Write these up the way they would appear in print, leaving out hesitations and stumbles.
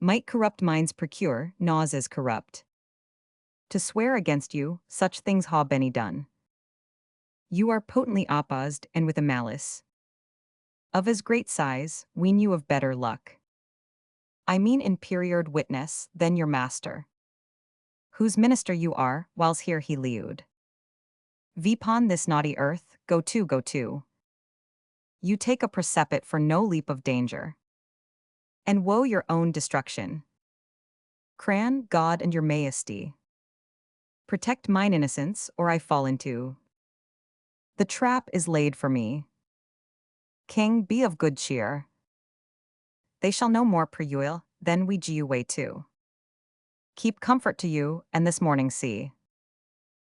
Might corrupt minds procure, naws corrupt. To swear against you, such things ha been done. You are potently opposed and with a malice. Of as great size, ween you of better luck. I mean inferior witness than your master. Whose minister you are, whiles here he lewd. Vipon this naughty earth, go to, go to. You take a precipit for no leap of danger. And woe your own destruction. Cran, God and your majesty. Protect mine innocence, or I fall into. The trap is laid for me. King, be of good cheer. They shall no more prevail, then we you way too. Keep comfort to you, and this morning see.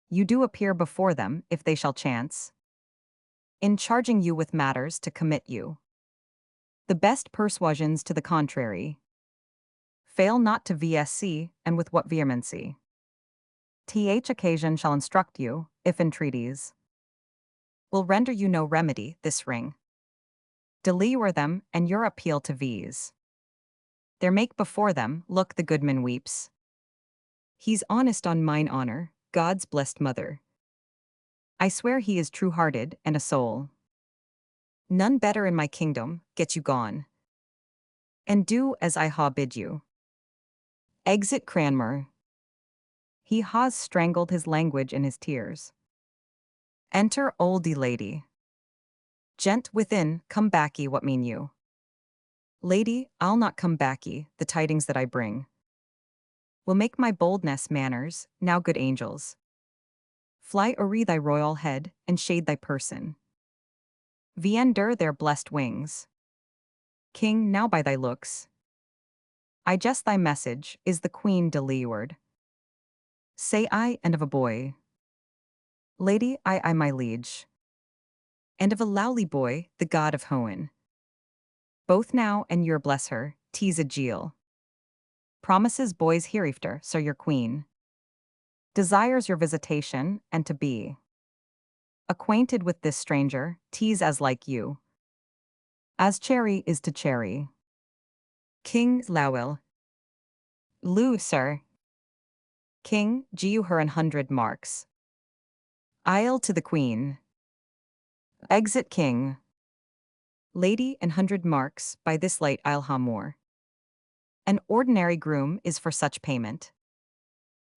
You do appear before them, if they shall chance. In charging you with matters to commit you. The best persuasions to the contrary. Fail not to VSC, and with what vehemency. Th occasion shall instruct you, if entreaties will render you no remedy, this ring. Delure them, and your appeal to V's. There make before them, look the goodman weeps. He's honest on mine honor, God's blessed mother. I swear he is true-hearted and a soul. None better in my kingdom, get you gone. And do as I ha bid you. Exit Cranmer. He has strangled his language in his tears. Enter oldie lady. Gent within, come backy, what mean you? Lady, I'll not come backy, the tidings that I bring will make my boldness manners, now good angels. Fly o'er thy royal head, and shade thy person. Viender their blessed wings. King, now by thy looks, I jest thy message, is the queen de leeward. Say I, and of a boy. Lady, I my liege. And of a lowly boy, the god of Hoenn. Both now and your bless her, tease a Jeel. Promises boys hereafter, sir your queen. Desires your visitation, and to be acquainted with this stranger, tease as like you. As cherry is to cherry. King Lowell. Lou, sir. King, you her 100 marks. I'll to the queen. Exit king. Lady, 100 marks, by this light I'll ha more. An ordinary groom is for such payment.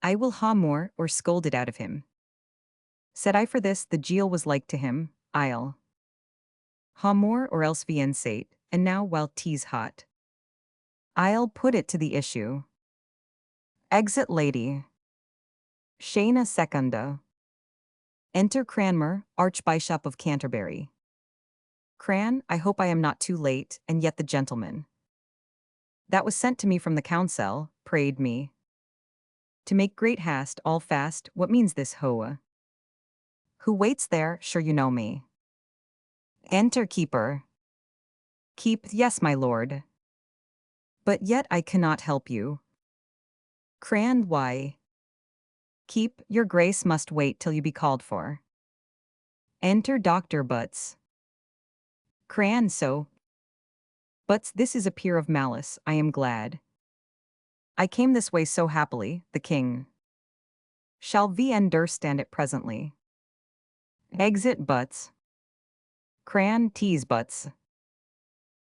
I will ha more, or scold it out of him. Said I for this the Jeel was like to him, I'll ha more or else be insate, and now while tea's hot. I'll put it to the issue. Exit lady. Shana secunda. Enter Cranmer, Archbishop of Canterbury. Cran, I hope I am not too late, and yet the gentleman that was sent to me from the council, prayed me to make great haste, all fast, what means this hoa? Who waits there, sure you know me. Enter keeper. Keep, yes my lord. But yet I cannot help you. Cran, why? Keep, your grace must wait till you be called for. Enter Dr. Butts. Cran, so. Butts, this is a peer of malice, I am glad. I came this way so happily, the king shall understand it presently. Exit Butts. Cran, tease Butts.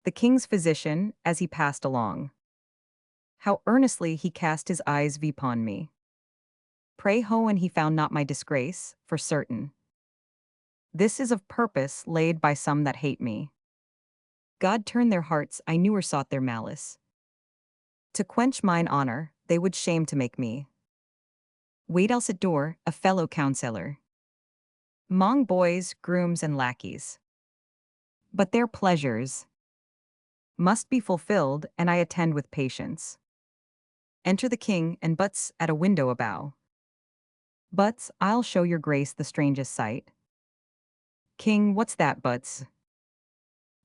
The king's physician, as he passed along. How earnestly he cast his eyes upon me. Pray ho, and he found not my disgrace, for certain. This is of purpose laid by some that hate me. God turned their hearts, I knew or sought their malice. To quench mine honor, they would shame to make me wait else at door, a fellow counsellor. Mong boys, grooms, and lackeys. But their pleasures must be fulfilled, and I attend with patience. Enter the king, and Butts at a window abow. Butts, I'll show your grace the strangest sight. King, what's that, Butts?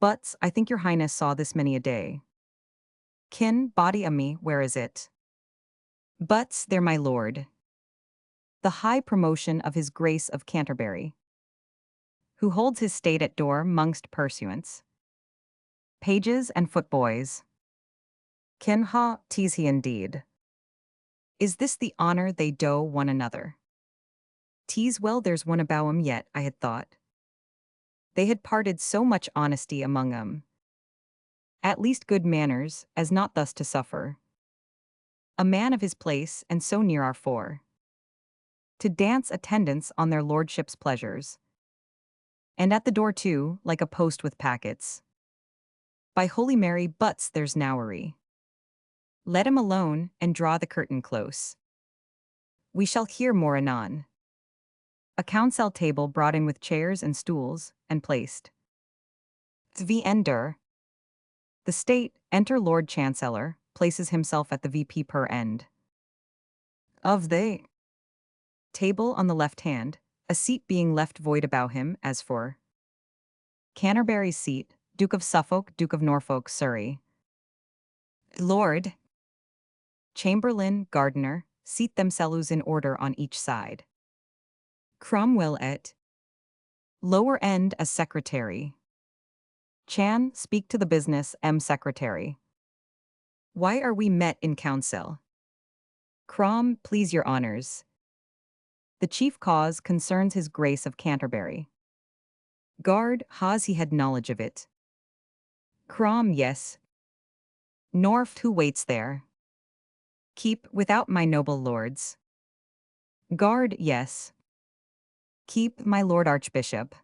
Butts, I think your highness saw this many a day. Kin, body o' me, where is it? Butts, there my lord. The high promotion of his grace of Canterbury, who holds his state at door mongst pursuants, pages and footboys. Ken ha, tease he indeed. Is this the honor they doe one another? Tease well there's one about 'em yet, I had thought. They had parted so much honesty among 'em. At least good manners, as not thus to suffer. A man of his place, and so near our four. To dance attendance on their lordship's pleasures. And at the door too, like a post with packets. By Holy Mary, butts there's nowery. Let him alone, and draw the curtain close. We shall hear more anon. A council table brought in with chairs and stools, and placed. The ender. The state, enter Lord Chancellor, places himself at the VP per end. Of the table on the left hand, a seat being left void about him, as for Canterbury's seat, Duke of Suffolk, Duke of Norfolk, Surrey. Lord Chamberlain, Gardener, seat themselves in order on each side. Cromwell et lower end as secretary. Chan, speak to the business, secretary. Why are we met in council? Crom, please your honors. The chief cause concerns his grace of Canterbury. Guard, has he had knowledge of it? Crom, yes. North, who waits there? Keep, without my noble lords. Guard, yes. Keep, my lord archbishop.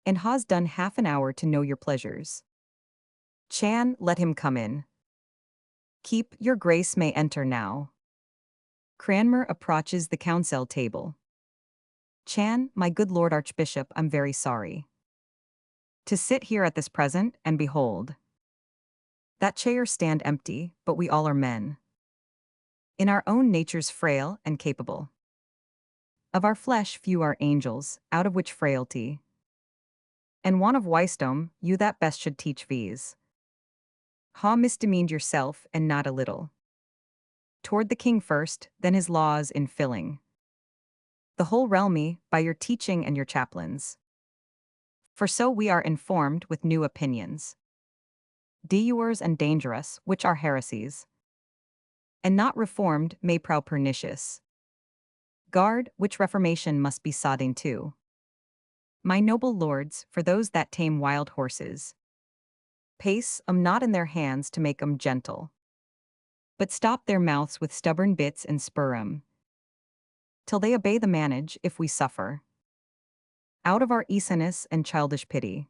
And has done half an hour to know your pleasures. Chan, let him come in. Keep, your grace may enter now. Cranmer approaches the council table. Chan, my good lord archbishop, I'm very sorry to sit here at this present, and behold. That chair stand empty, but we all are men. In our own natures frail and capable. Of our flesh few are angels, out of which frailty and want of wisdom, you that best should teach these. Ha misdemeaned yourself, and not a little. Toward the king first, then his laws in filling. The whole realmy, by your teaching and your chaplains. For so we are informed with new opinions. Deures and dangerous, which are heresies. And not reformed, may prow pernicious. Guard, which reformation must be sought into. My noble lords, for those that tame wild horses. Pace not in their hands to make 'em gentle. But stop their mouths with stubborn bits and spur 'em. Till they obey the manage, if we suffer. Out of our easiness and childish pity.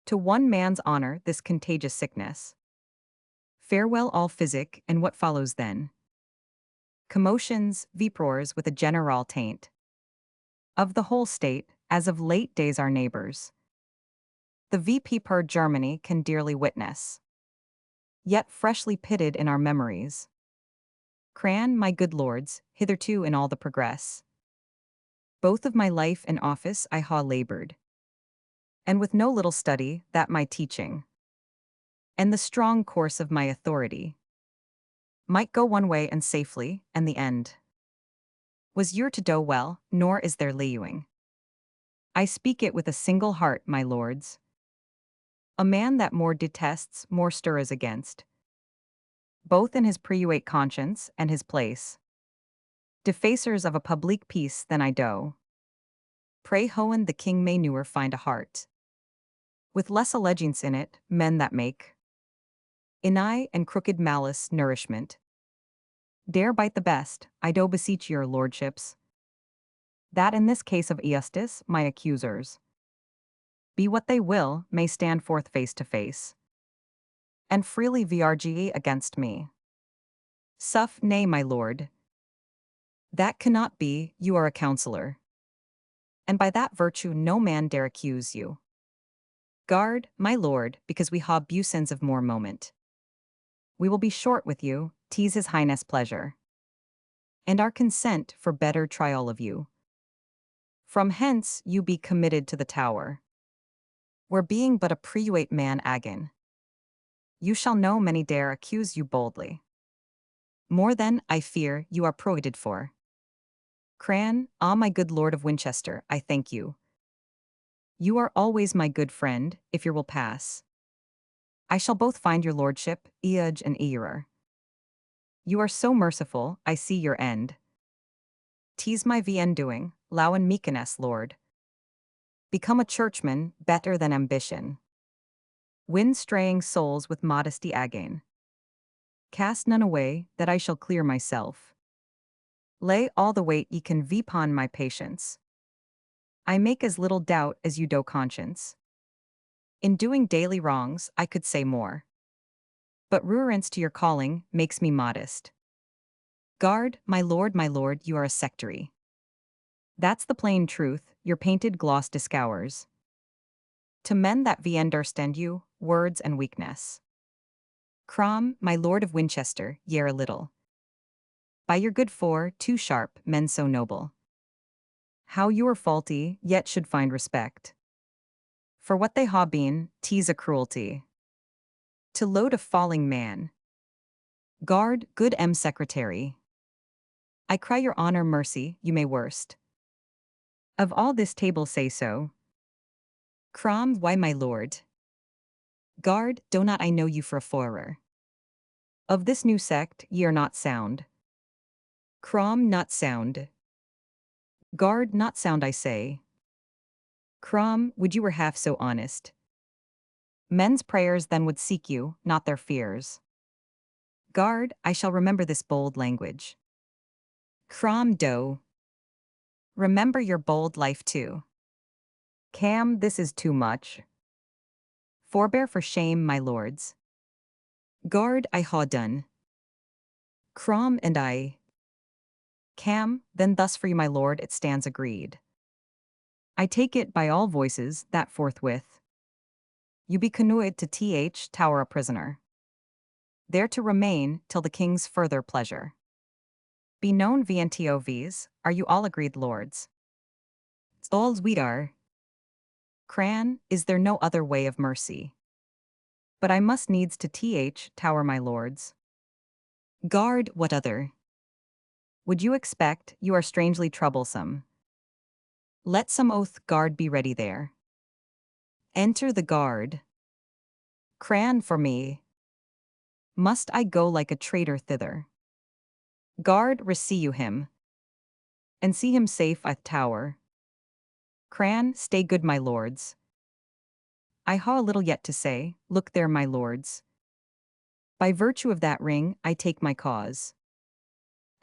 To one man's honor this contagious sickness. Farewell all physic, and what follows then? Commotions, viproars with a general taint. Of the whole state, as of late days our neighbors. The VP per Germany can dearly witness. Yet freshly pitted in our memories. Cran, my good lords, hitherto in all the progress. Both of my life and office I ha labored. And with no little study, that my teaching. And the strong course of my authority. Might go one way and safely, and the end. Was your to do well, nor is there laying. I speak it with a single heart, my lords. A man that more detests, more stirs against. Both in his preuate conscience and his place. Defacers of a public peace than I do. Pray Hohen the king may newer find a heart. With less allegiance in it, men that make. In eye and crooked malice nourishment. Dare bite the best, I do beseech your lordships. That in this case of justice, my accusers. Be what they will, may stand forth face to face. And freely vrge against me. Suff, nay, my lord. That cannot be, you are a counselor. And by that virtue no man dare accuse you. Guard, my lord, because we ha busins of more moment. We will be short with you, tease his highness pleasure. And our consent for better trial of you. From hence you be committed to the tower. Where being but a preuate man agon. You shall know many dare accuse you boldly. More than, I fear, you are prohibited for. Cran, my good lord of Winchester, I thank you. You are always my good friend, if your will pass. I shall both find your lordship, Eoj and Eorer. You are so merciful, I see your end. Tease my VN doing, Lowen meekness, Lord. Become a churchman, better than ambition. Win straying souls with modesty again. Cast none away, that I shall clear myself. Lay all the weight ye can vpon my patience. I make as little doubt as you do conscience. In doing daily wrongs, I could say more. But reverence to your calling makes me modest. Guard, my lord, you are a sectary. That's the plain truth, your painted gloss discowers. To men that vi understand you, words and weakness. Crom, my lord of Winchester, ye are a little. By your good too sharp, men so noble. How you are faulty, yet should find respect. For what they ha been, 'tis a cruelty. To load a falling man. Guard, good secretary. I cry your honor mercy, you may worst. Of all this table say so. Crom, why my lord? Guard, do not I know you for a forer. Of this new sect ye are not sound. Crom, not sound. Guard, not sound I say. Crom, would you were half so honest. Men's prayers then would seek you, not their fears. Guard, I shall remember this bold language. Crom do. Remember your bold life too. Cam, this is too much. Forbear for shame, my lords. Guard, I ha done. Crom and I. Cam, then thus for you, my lord, it stands agreed. I take it by all voices that forthwith you be canoed to Tower a prisoner. There to remain till the king's further pleasure. Be known VNTOVs, are you all agreed, lords? All's we are. Cran, is there no other way of mercy? But I must needs to Tower, my lords. Guard, what other? Would you expect, you are strangely troublesome. Let some oath guard be ready there. Enter the guard. Cran for me. Must I go like a traitor thither? Guard, receive you him. And see him safe at tower. Cran, stay good, my lords. I ha a little yet to say, look there, my lords. By virtue of that ring, I take my cause.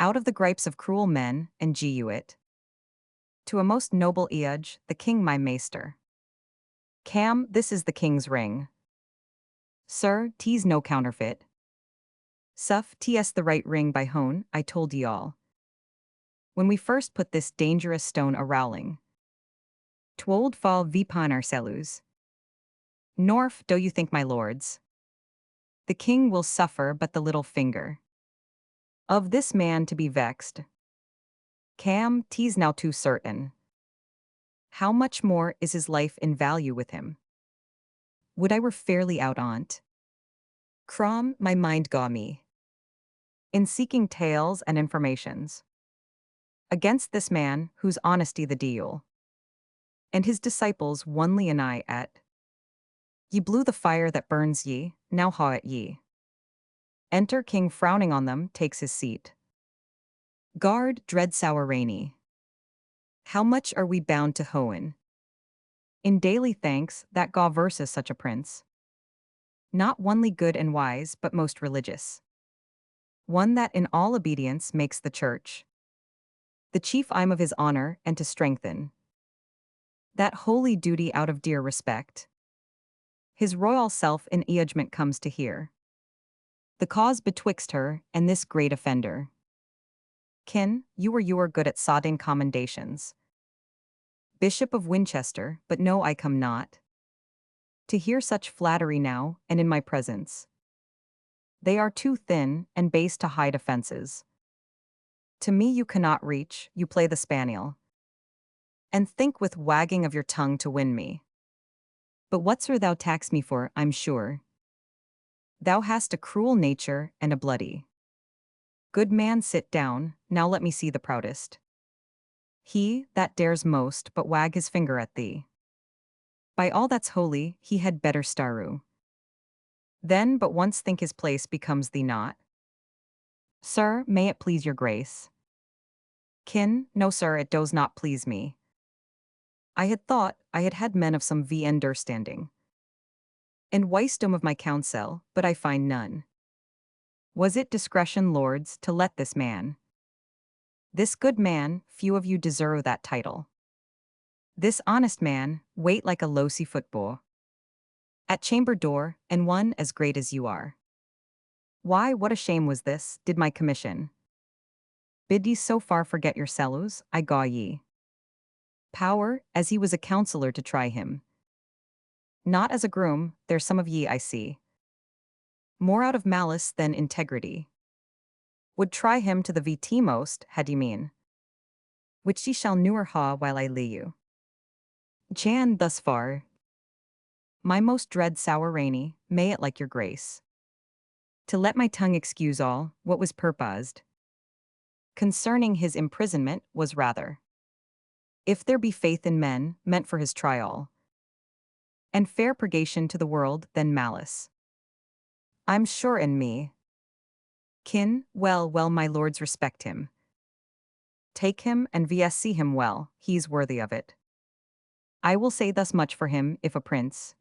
Out of the gripes of cruel men, and gie you it. To a most noble Eoj, the king my maester. Cam, this is the king's ring. Sir, 'tis no counterfeit. Suff, 'tis the right ring by hone, I told ye all. When we first put this dangerous stone a-rowling. Twold fall vipon ourselus. Norf, do you think, my lords? The king will suffer but the little finger. Of this man to be vexed. Cam, 'tis now too certain. How much more is his life in value with him? Would I were fairly out on't. Crom, my mind gaw me. In seeking tales and informations. Against this man, whose honesty the deal. And his disciples onely an eye at. Ye blew the fire that burns ye, now haw at ye. Enter king frowning on them, takes his seat. Guard, dread sour rainy. How much are we bound to hoen? In daily thanks, that gaw versus such a prince. Not onely good and wise, but most religious. One that in all obedience makes the church. The chief aim of his honor, and to strengthen. That holy duty out of dear respect. His royal self in eojment comes to hear. The cause betwixt her, and this great offender. Kin, you were good at sodding commendations. Bishop of Winchester, but no I come not. To hear such flattery now, and in my presence. They are too thin, and base to hide offences. To me you cannot reach, you play the spaniel. And think with wagging of your tongue to win me. But whatsoe'er thou tax me for, I'm sure. Thou hast a cruel nature, and a bloody. Good man, sit down, now let me see the proudest. He, that dares most but wag his finger at thee. By all that's holy, he had better staru. Then but once think his place becomes thee not. Sir, may it please your grace? Kin, no sir, it does not please me. I had thought I had had men of some understanding, and wisdom of my counsel, but I find none. Was it discretion, lords, to let this man? This good man, few of you deserve that title. This honest man, wait like a lousy football at chamber door, and one as great as you are. Why, what a shame was this, did my commission bid ye so far forget your cellos, I gaw ye. Power, as he was a counsellor to try him. Not as a groom, there's some of ye I see. More out of malice than integrity. Would try him to the VT most, had ye mean. Which ye shall newer ha while I lee you. Jan, thus far. My most dread sour rainy, may it like your grace. To let my tongue excuse all, what was purposed. Concerning his imprisonment was rather. If there be faith in men, meant for his trial. And fair purgation to the world, than malice. I'm sure in me. Kin, well, my lords respect him. Take him and see him well, he's worthy of it. I will say thus much for him, if a prince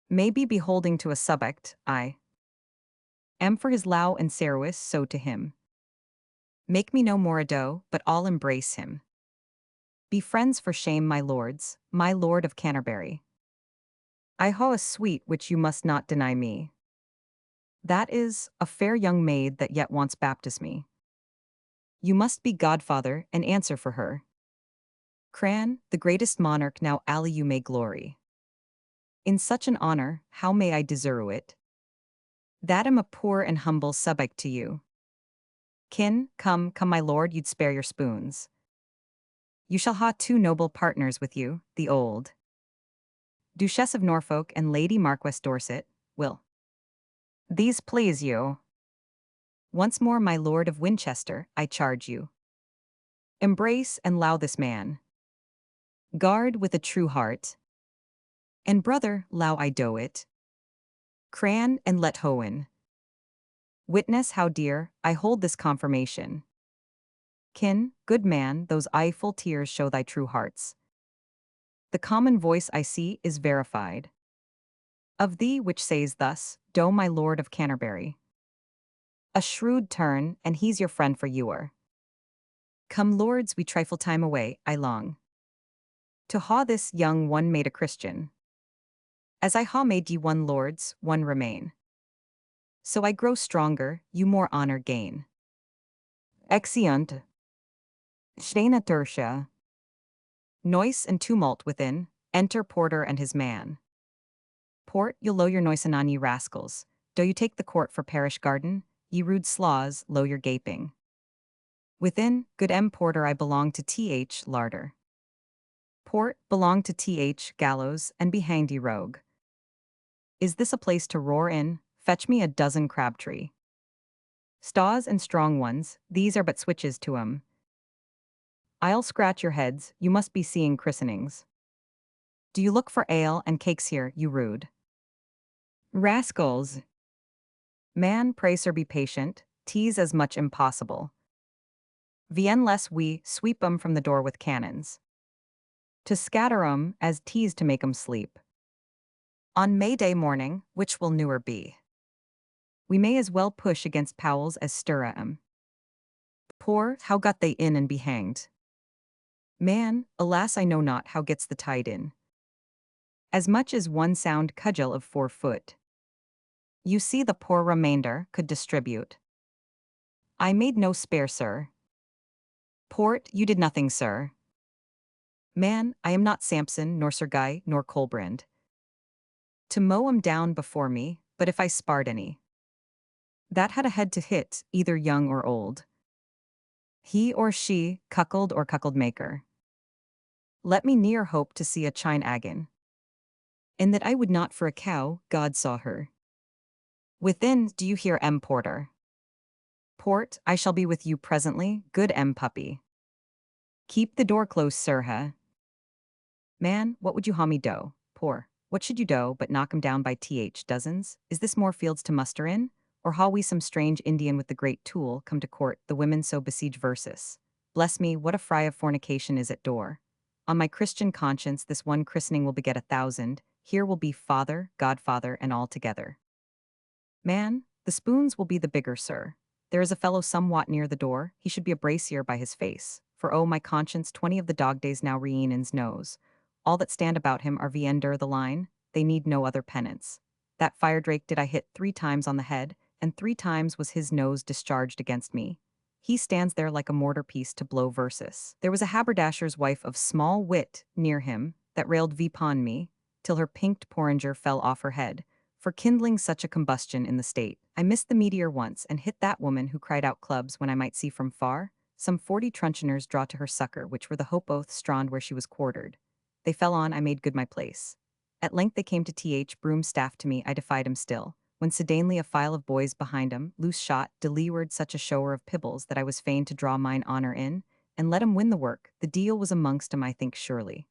may be beholding to a subject, I am for his low and service, so to him. Make me no more ado, but all embrace him. Be friends for shame, my lords, my lord of Canterbury. I ha a sweet which you must not deny me. That is, a fair young maid that yet wants baptismy. You must be godfather and answer for her. Cran, the greatest monarch now ally you may glory. In such an honor, how may I deserve it? That am a poor and humble subject to you. Kin, come, my lord, you'd spare your spoons. You shall ha two noble partners with you, the old Duchess of Norfolk and Lady Marquess Dorset, will these please you? Once more, my lord of Winchester, I charge you. Embrace and allow this man. Guard with a true heart. And brother, allow I do it. Cran and let Hoen. Witness how dear I hold this confirmation. Kin, good man, those eyeful tears show thy true hearts. The common voice I see is verified. Of thee which says thus, do my lord of Canterbury. A shrewd turn, and he's your friend for you are. Come lords, we trifle time away, I long. To ha this young one made a Christian. As I ha made ye one lords, one remain. So I grow stronger, you more honor gain. Exeunt. Steina tertia. Noise and tumult within, enter porter and his man. Port, you'll low your noise anon, ye rascals. Do you take the court for parish garden? Ye rude slaws, low your gaping. Within, good porter, I belong to Th larder. Port, belong to Th gallows, and be hanged, ye rogue. Is this a place to roar in? Fetch me a dozen crabtree. Staws and strong ones, these are but switches to 'em. I'll scratch your heads, you must be seeing christenings. Do you look for ale and cakes here, you rude rascals? Man, pray sir, be patient, 'tis as much impossible. Vien less we sweep 'em from the door with cannons. To scatter 'em as 'tis to make 'em sleep. On May Day morning, which will newer be? We may as well push against Powell's as stir 'em. Poor, how got they in and be hanged? Man, alas, I know not how gets the tide in. As much as one sound cudgel of 4 foot. You see the poor remainder could distribute. I made no spare, sir. Port, you did nothing, sir. Man, I am not Samson, nor Sir Guy, nor Colbrand. To mow 'em down before me, but if I sparred any that had a head to hit, either young or old, he or she, cuckold or cuckold maker, let me near hope to see a chine agin. And that I would not for a cow, God saw her. Within, do you hear, Porter? Port, I shall be with you presently, good puppy. Keep the door close, sir, ha. Man, what would you ha me do? Poor What should you do but knock 'em down by dozens? Is this more fields to muster in? Or ha we some strange Indian with the great tool come to court, the women so besiege versus? Bless me, what a fry of fornication is at door. On my Christian conscience this one christening will beget 1,000, here will be father, godfather, and all together. Man, the spoons will be the bigger, sir. There is a fellow somewhat near the door, he should be a bracier by his face, for oh my conscience 20 of the dog days now Rhiannon's nose. All that stand about him are viender the line, they need no other penance. That fire drake did I hit 3 times on the head, and 3 times was his nose discharged against me. He stands there like a mortar piece to blow versus. There was a haberdasher's wife of small wit near him, that railed vipon me, till her pinked porringer fell off her head, for kindling such a combustion in the state. I missed the meteor once, and hit that woman who cried out clubs when I might see from far. Some 40 truncheoners draw to her succor, which were the hope oath strand where she was quartered. They fell on, I made good my place. At length they came to broom staff to me, I defied 'em still. When sedanely a file of boys behind 'em, loose shot, de leeward such a shower of pibbles that I was fain to draw mine honour in, and let 'em win the work, the deal was amongst 'em I think surely.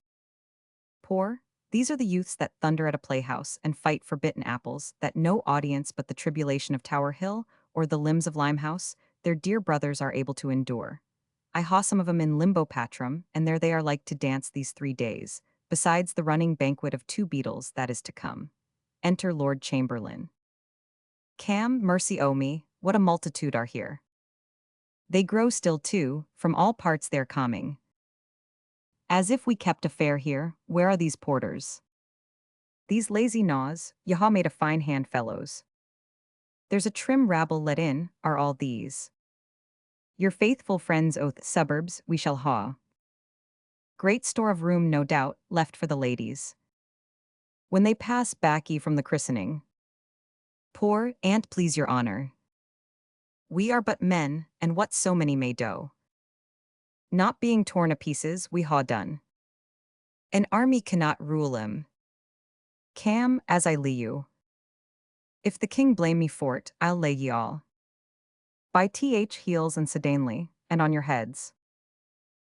Poor, these are the youths that thunder at a playhouse and fight for bitten apples, that no audience but the tribulation of Tower Hill or the limbs of Limehouse, their dear brothers are able to endure. I haw some of 'em in limbo patrum, and there they are like to dance these 3 days, besides the running banquet of 2 beetles that is to come. Enter Lord Chamberlain. Cam, mercy o' me, what a multitude are here. They grow still too, from all parts they're coming. As if we kept a fair here, where are these porters? These lazy gnaws, Yaha made a fine hand fellows. There's a trim rabble let in, are all these. Your faithful friends oath suburbs, we shall haw. Great store of room, no doubt, left for the ladies. When they pass backy from the christening. Poor, an't please your honor. We are but men, and what so many may do. Not being torn a pieces, we haw done. An army cannot rule 'em. Cam, as I lee you. If the king blame me for't, I'll lay ye all. By heels and sedanely, and on your heads.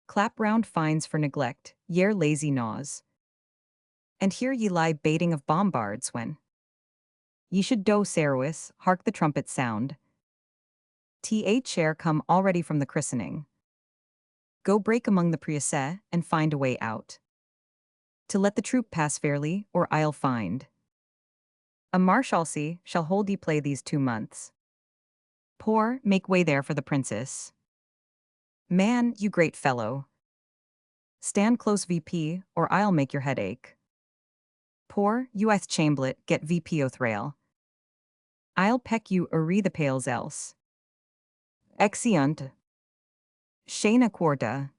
Clap round fines for neglect, ye're lazy gnaws. And here ye lie baiting of bombards when ye should do Serwis, hark the trumpet sound. Share come already from the christening. Go break among the priesse, and find a way out. To let the troop pass fairly, or I'll find. A marshalsea shall hold ye play these 2 months. Poor, make way there for the princess. Man, you great fellow. Stand close VP, or I'll make your head ache. Poor, you ith chamblet, get VP o thrail. I'll peck you re the pails else. Exeunt. Shana quarta.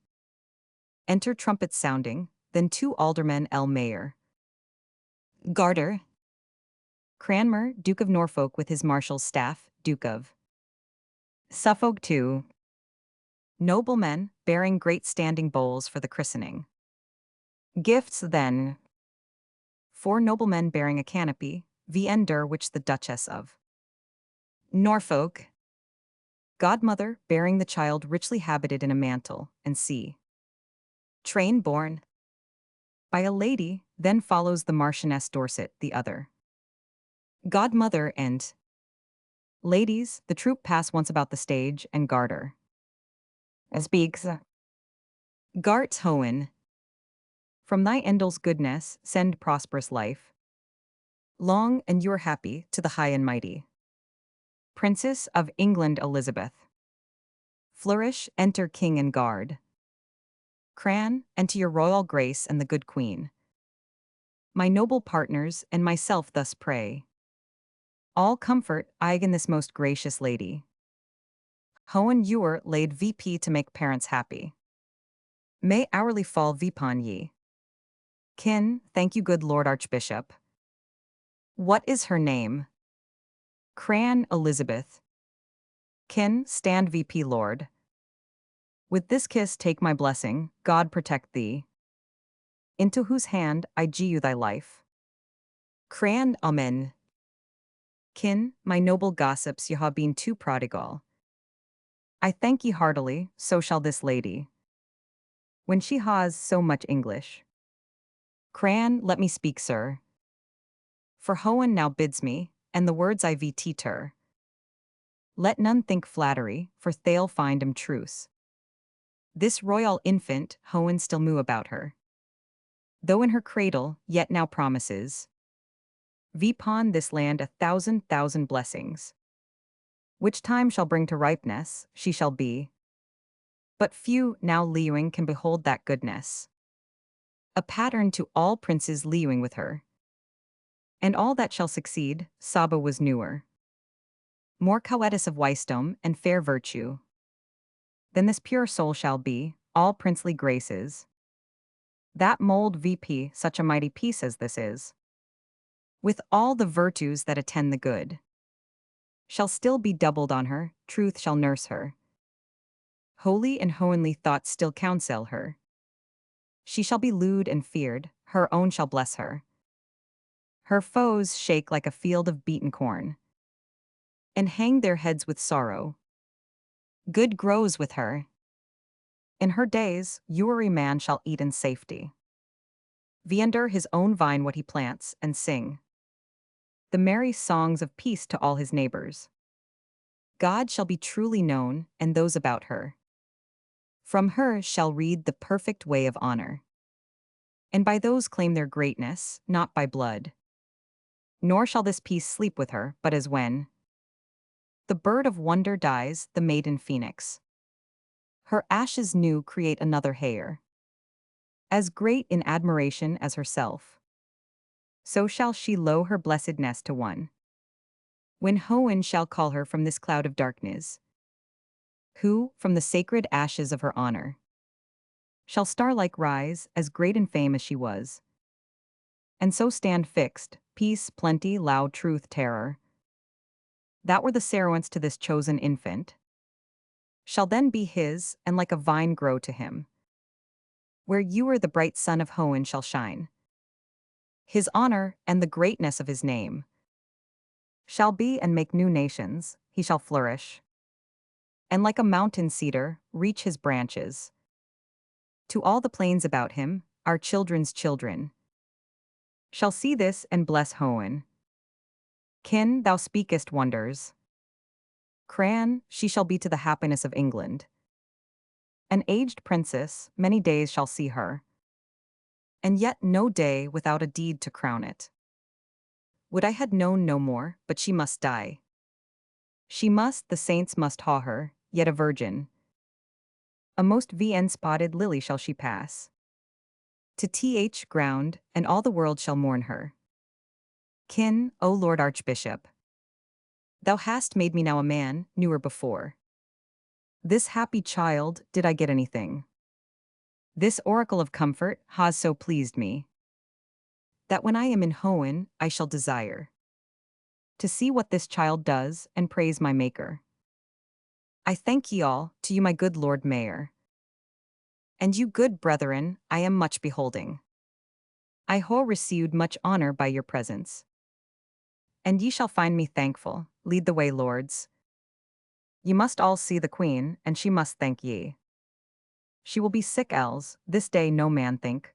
Enter trumpets sounding, then 2 aldermen el mayor. Garter. Cranmer, Duke of Norfolk with his marshal's staff, Duke of Suffolk too. Noblemen, bearing great standing bowls for the christening. Gifts then. 4 noblemen bearing a canopy, ender which the Duchess of Norfolk. Godmother, bearing the child richly habited in a mantle, and c. Train borne by a lady, then follows the Marchioness Dorset, the other. Godmother and ladies, the troop pass once about the stage, and garter. Speaks. Gart Hohen. From thy Endel's goodness, send prosperous life. Long and you're happy to the high and mighty. Princess of England Elizabeth. Flourish, enter king and guard. Cran, and to your royal grace and the good queen. My noble partners and myself thus pray. All comfort, I in this most gracious lady. Hohen Ewer laid VP to make parents happy. May hourly fall vipon ye. Kin, thank you good Lord Archbishop. What is her name? Cran Elizabeth. Kin, stand VP Lord. With this kiss take my blessing, God protect thee. Into whose hand I gie you thy life. Cran Amen. Kin, my noble gossips ye ha been too prodigal. I thank ye heartily, so shall this lady. When she has so much English. Cran, let me speak, sir. For Hohen now bids me, and the words I teeter. Let none think flattery, for they'll find 'em truce. This royal infant, Hohen still moo about her. Though in her cradle, yet now promises. Vipon this land 1,000,000 blessings. Which time shall bring to ripeness, she shall be. But few, now Liuing, can behold that goodness. A pattern to all princes Liuing with her. And all that shall succeed, Saba was newer. More covetous of wisdom and fair virtue. Then this pure soul shall be, all princely graces. That mold VP such a mighty piece as this is. With all the virtues that attend the good. Shall still be doubled on her, truth shall nurse her. Holy and hohenly thoughts still counsel her. She shall be lewd and feared, her own shall bless her. Her foes shake like a field of beaten corn. And hang their heads with sorrow. Good grows with her. In her days, Uri man shall eat in safety. Viander his own vine what he plants, and sing. The merry songs of peace to all his neighbors. God shall be truly known, and those about her. From her shall read the perfect way of honor. And by those claim their greatness, not by blood. Nor shall this peace sleep with her, but as when the bird of wonder dies, the maiden phoenix. Her ashes new create another hair. As great in admiration as herself. So shall she low her blessed nest to one. When Hohen shall call her from this cloud of darkness. Who, from the sacred ashes of her honor, shall star-like rise, as great in fame as she was. And so stand fixed, peace, plenty, loud truth, terror. That were the servants to this chosen infant. Shall then be his, and like a vine grow to him. Where you are the bright sun of Hohen shall shine. His honor, and the greatness of his name, shall be and make new nations, he shall flourish. And like a mountain cedar, reach his branches. To all the plains about him, our children's children shall see this and bless Hohen. Kin, thou speakest wonders. Cran, she shall be to the happiness of England. An aged princess, many days shall see her. And yet no day without a deed to crown it. Would I had known no more, but she must die. She must, the saints must haw her, yet a virgin. A most VN-spotted lily shall she pass. To TH ground, and all the world shall mourn her. Kin, O Lord Archbishop. Thou hast made me now a man, newer before. This happy child, did I get anything? This oracle of comfort has so pleased me, that when I am in Hohen, I shall desire to see what this child does, and praise my Maker. I thank ye all, to you my good Lord Mayor. And you good brethren, I am much beholding. I ho received much honor by your presence. And ye shall find me thankful, lead the way, lords. Ye must all see the queen, and she must thank ye. She will be sick else, this day no man think.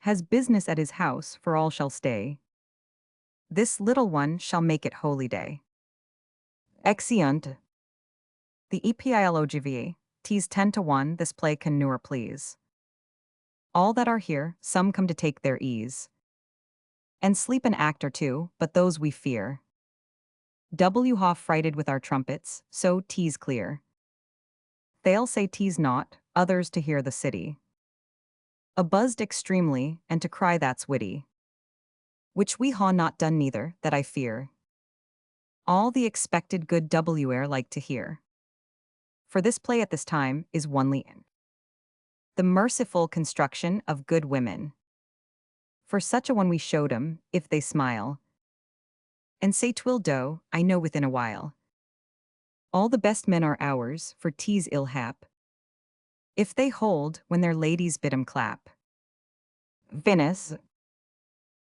Has business at his house, for all shall stay. This little one shall make it holy day. Exeunt. The EPILOGV, T's 10 to 1, this play can newer please. All that are here, some come to take their ease. And sleep an act or two, but those we fear. W ha frighted with our trumpets, so T's clear. They'll say T's not, others to hear the city. A buzzed extremely, and to cry that's witty. Which we ha not done neither, that I fear. All the expected good WR like to hear. For this play at this time is onely in the merciful construction of good women. For such a one we showed 'em, if they smile, and say 'twill do, I know within a while. All the best men are ours, for T's ill hap. If they hold, when their ladies bid 'em clap. Finis.